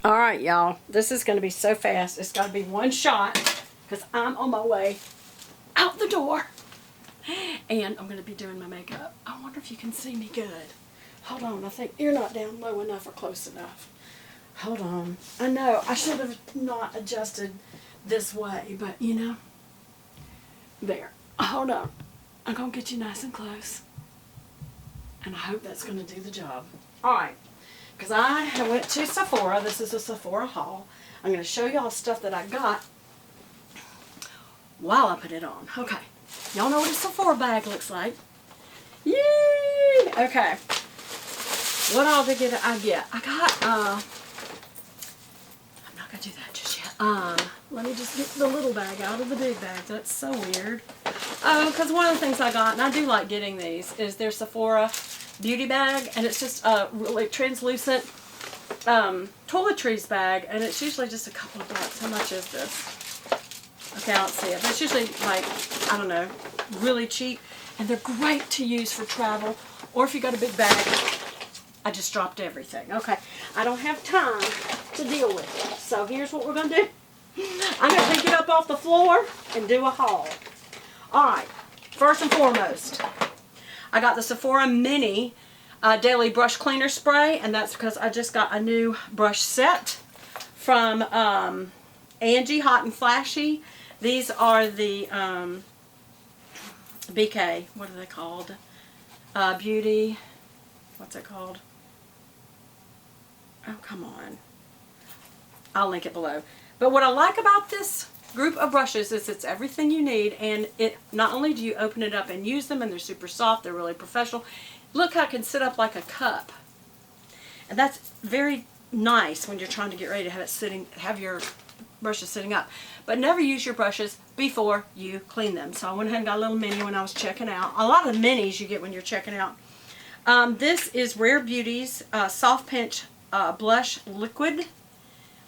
All right, y'all. This is going to be so fast. It's got to be one shot because I'm on my way out the door. And I'm going to be doing my makeup. I wonder if you can see me good. Hold on. I think you're not down low enough or close enough. Hold on. I know. I should have not adjusted this way, but you know. There. Hold on. I'm going to get you nice and close. And I hope that's going to do the job. All right. Because I went to Sephora. This is a Sephora haul. I'm going to show y'all stuff that I got while I put it on. Okay. Y'all know what a Sephora bag looks like. Yay! Okay. What all did I get? I got, I'm not going to do that just yet. Let me just get the little bag out of the big bag. That's so weird. Oh, because one of the things I got, and I do like getting these, is their Sephora beauty bag, and it's just a really translucent toiletries bag, and it's usually just a couple of bucks. How much is this? Okay, I don't see it, but it's usually like, I don't know, really cheap, and they're great to use for travel, or if you got a big bag. I just dropped everything. Okay, I don't have time to deal with it, so here's what we're going to do. I'm going to pick it up off the floor and do a haul. Alright, first and foremost, I got the Sephora Mini Daily Brush Cleaner Spray, and that's because I just got a new brush set from Angie, Hot and Flashy. These are the BK, what are they called? Beauty, what's it called? Oh, come on. I'll link it below. But what I like about this group of brushes is it's everything you need, and it not only do you open it up and use them, and they're super soft, they're really professional. Look how it can sit up like a cup. And that's very nice when you're trying to get ready to have your brushes sitting up. But never use your brushes before you clean them. So I went ahead and got a little mini when I was checking out. A lot of the minis you get when you're checking out. This is Rare Beauty's Soft Pinch Blush Liquid.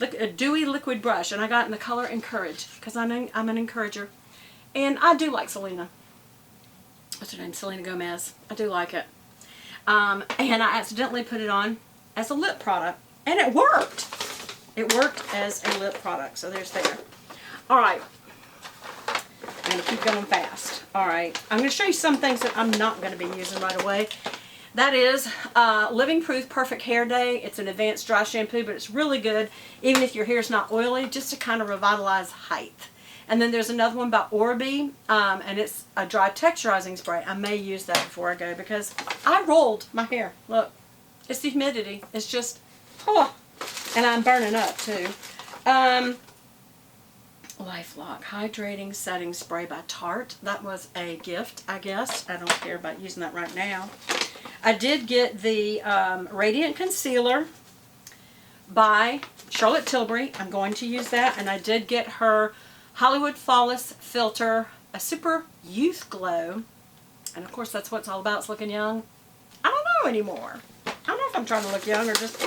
A dewy liquid brush, and I got it in the color Encourage because I'm an encourager, and I do like Selena. What's her name? Selena Gomez. I do like it. And I accidentally put it on as a lip product, and it worked. It worked as a lip product, so there's there. All right. I'm going to keep going fast. All right. I'm going to show you some things that I'm not going to be using right away. That is Living Proof Perfect Hair Day. It's an advanced dry shampoo, but it's really good, even if your hair is not oily, just to kind of revitalize height. And then there's another one by Orbi, and it's a dry texturizing spray. I may use that before I go because I rolled my hair. Look, it's the humidity. It's just, oh, and I'm burning up too. LifeLock Hydrating Setting Spray by Tarte. That was a gift, I guess. I don't care about using that right now. I did get the Radiant Concealer by Charlotte Tilbury. I'm going to use that. And I did get her Hollywood Flawless Filter, a super youth glow. And of course that's what it's all about. It's looking young. I don't know anymore. I don't know if I'm trying to look young or just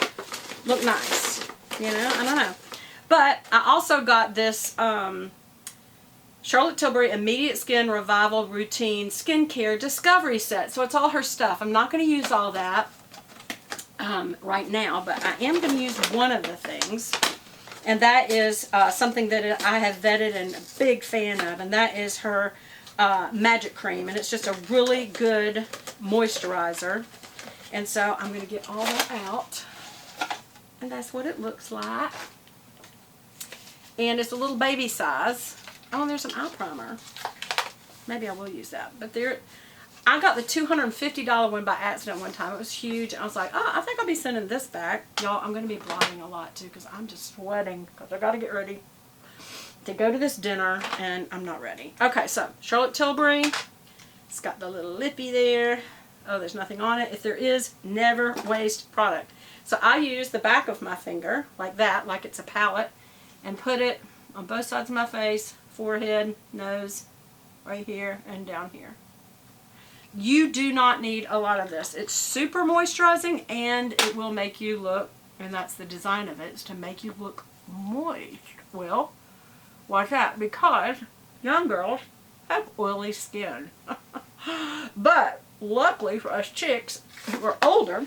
look nice. You know, I don't know. But I also got this Charlotte Tilbury Immediate Skin Revival Routine Skincare Discovery Set. So it's all her stuff. I'm not going to use all that right now, but I am going to use one of the things. And that is something that I have vetted and a big fan of. And that is her Magic Cream. And it's just a really good moisturizer. And so I'm going to get all that out. And that's what it looks like. And it's a little baby size. Oh, and there's an eye primer. Maybe I will use that. But there, I got the $250 one by accident one time. It was huge. I was like, oh, I think I'll be sending this back. Y'all, I'm going to be vlogging a lot too because I'm just sweating because I got to get ready to go to this dinner and I'm not ready. Okay, so Charlotte Tilbury. It's got the little lippy there. Oh, there's nothing on it. If there is, never waste product. So I use the back of my finger like that, like it's a palette, and put it on both sides of my face, forehead, nose, right here, and down here. You do not need a lot of this. It's super moisturizing, and it will make you look, and that's the design of it, is to make you look moist. Well, why's that? Because young girls have oily skin. But luckily for us chicks who are older,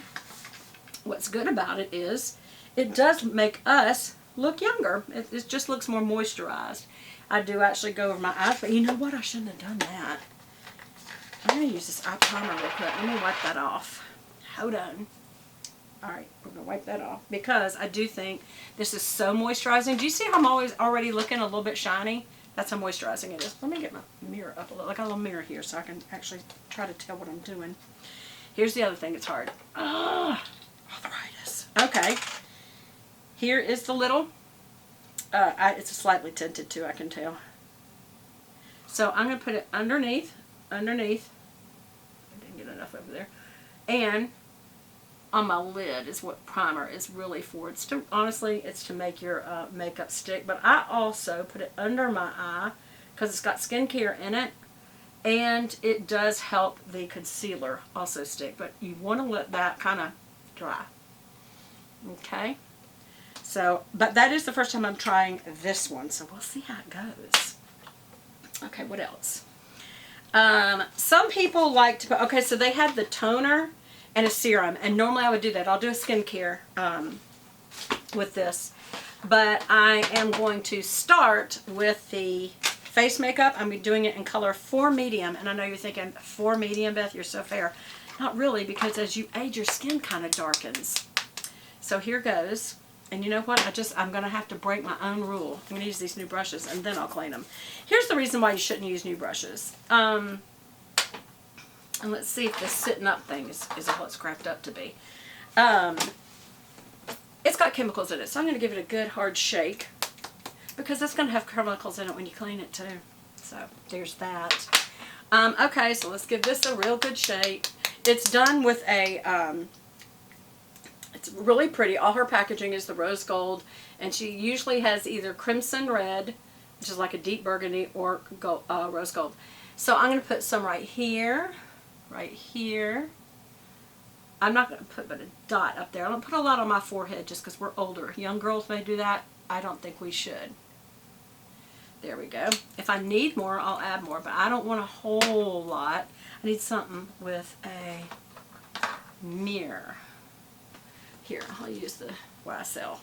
what's good about it is it does make us look younger. It just looks more moisturized. I do actually go over my eyes, but you know what? I shouldn't have done that. I'm going to use this eye primer real quick. Let me wipe that off. Hold on. Alright, we're going to wipe that off because I do think this is so moisturizing. Do you see how I'm already looking a little bit shiny? That's how moisturizing it is. Let me get my mirror up a little. I got a little mirror here so I can actually try to tell what I'm doing. Here's the other thing that's hard. Arthritis. Okay. Here is the little, it's slightly tinted too, I can tell. So I'm going to put it underneath. I didn't get enough over there. And on my lid is what primer is really for. It's to, honestly, it's to make your makeup stick. But I also put it under my eye because it's got skincare in it. And it does help the concealer also stick. But you want to let that kind of dry. Okay. So, but that is the first time I'm trying this one. So we'll see how it goes. Okay, what else? Some people like to put, okay, so they had the toner and a serum, and normally I would do that. I'll do a skincare with this, but I am going to start with the face makeup. I'm doing it in color 4 medium, and I know you're thinking 4 medium, Beth, you're so fair. Not really, because as you age, your skin kind of darkens. So here goes. And you know what? I'm going to have to break my own rule. I'm going to use these new brushes and then I'll clean them. Here's the reason why you shouldn't use new brushes. And let's see if this sitting up thing is what it's cracked up to be. It's got chemicals in it, so I'm going to give it a good hard shake because it's going to have chemicals in it when you clean it too. So there's that. Okay, so let's give this a real good shake. It's done with a... it's really pretty. All her packaging is the rose gold, and she usually has either crimson red, which is like a deep burgundy, or gold, rose gold. So I'm going to put some right here, right here. I'm not going to put but a dot up there. I don't put a lot on my forehead just because we're older. Young girls may do that. I don't think we should. There we go. If I need more, I'll add more, but I don't want a whole lot. I need something with a mirror. Here, I'll use the YSL.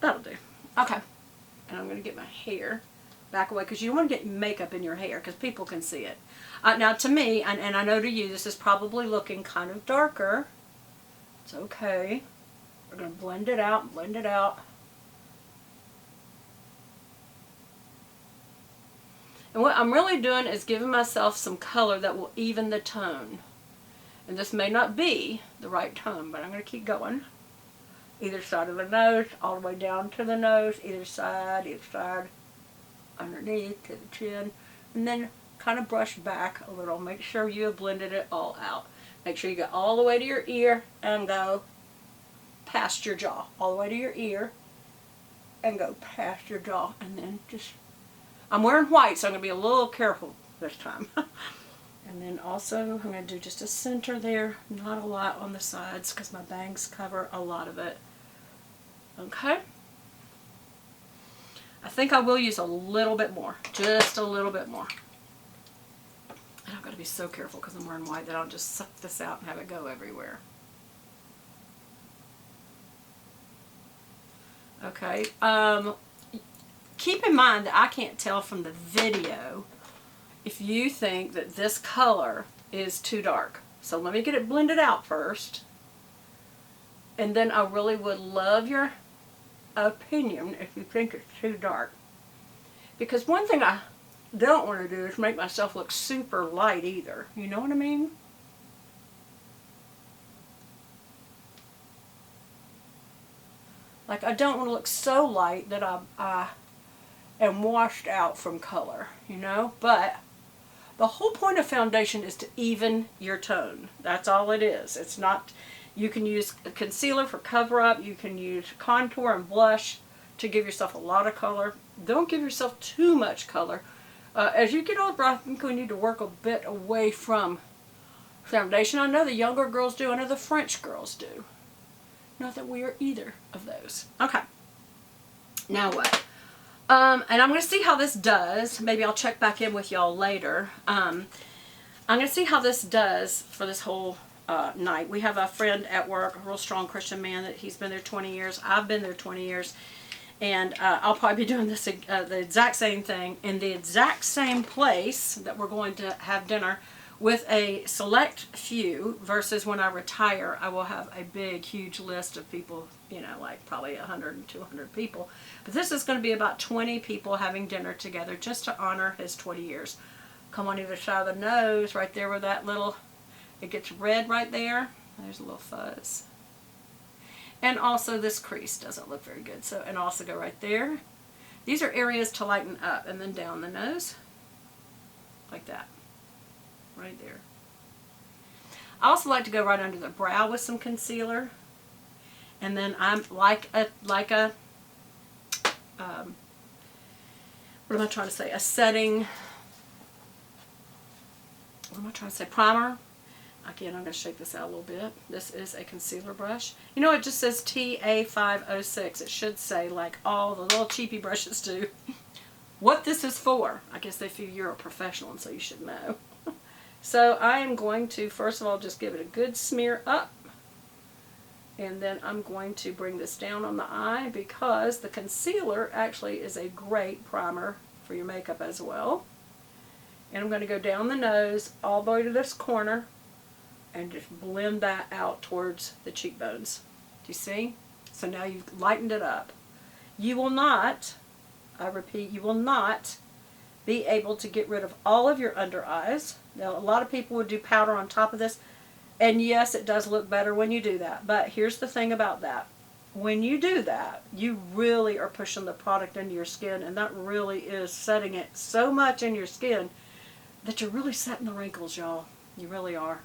That'll do. Okay. And I'm going to get my hair back away because you don't want to get makeup in your hair because people can see it. Now to me, and I know to you, this is probably looking kind of darker. It's okay. We're going to blend it out, blend it out. And what I'm really doing is giving myself some color that will even the tone. And this may not be the right tone, but I'm going to keep going. Either side of the nose, all the way down to the nose, either side, underneath to the chin. And then kind of brush back a little. Make sure you have blended it all out. Make sure you go all the way to your ear and go past your jaw. All the way to your ear and go past your jaw. And then just, I'm wearing white, so I'm going to be a little careful this time. And then also, I'm going to do just a center there, not a lot on the sides because my bangs cover a lot of it. Okay? I think I will use a little bit more, just a little bit more. And I've got to be so careful because I'm wearing white that I'll just suck this out and have it go everywhere. Okay, keep in mind that I can't tell from the video if you think that this color is too dark. So let me get it blended out first. And then I really would love your opinion if you think it's too dark. Because one thing I don't want to do is make myself look super light either. You know what I mean? Like, I don't want to look so light that I am washed out from color, you know? But the whole point of foundation is to even your tone. That's all it is. It's not, you can use a concealer for cover up, you can use contour and blush to give yourself a lot of color. Don't give yourself too much color. As you get older, I think we need to work a bit away from foundation. I know the younger girls do, I know the French girls do. Not that we are either of those. Okay. Now what? And I'm going to see how this does. Maybe I'll check back in with y'all later. I'm going to see how this does for this whole night. We have a friend at work, a real strong Christian man, that he's been there 20 years. I've been there 20 years. And I'll probably be doing this the exact same thing in the exact same place that we're going to have dinner with a select few, versus when I retire, I will have a big, huge list of people, you know, like probably 100 and 200 people. But this is going to be about 20 people having dinner together just to honor his 20 years. Come on either side of the nose, right there where that little, it gets red right there. There's a little fuzz. And also this crease doesn't look very good. So, and also go right there. These are areas to lighten up, and then down the nose, like that. Right there. I also like to go right under the brow with some concealer. And then I'm what am I trying to say? A setting, what am I trying to say? Primer. Again, I'm going to shake this out a little bit. This is a concealer brush. You know, it just says TA506. It should say, like all the little cheapy brushes do, what this is for. I guess they feel you're a professional, and so you should know. So I am going to, first of all, just give it a good smear up. And then I'm going to bring this down on the eye, because the concealer actually is a great primer for your makeup as well. And I'm going to go down the nose all the way to this corner and just blend that out towards the cheekbones. Do you see? So now you've lightened it up. You will not, I repeat, you will not be able to get rid of all of your under eyes. Now, a lot of people would do powder on top of this, and yes, it does look better when you do that. But here's the thing about that. When you do that, you really are pushing the product into your skin, and that really is setting it so much in your skin that you're really setting the wrinkles, y'all. You really are.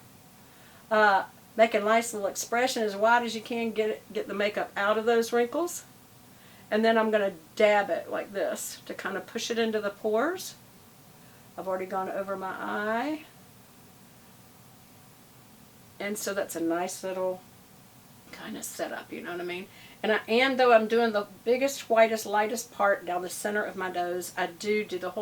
Make a nice little expression as wide as you can, get the makeup out of those wrinkles. And then I'm going to dab it like this to kind of push it into the pores. I've already gone over my eye. And so that's a nice little kind of setup, you know what I mean? And though I'm doing the biggest, whitest, lightest part down the center of my nose, I do the whole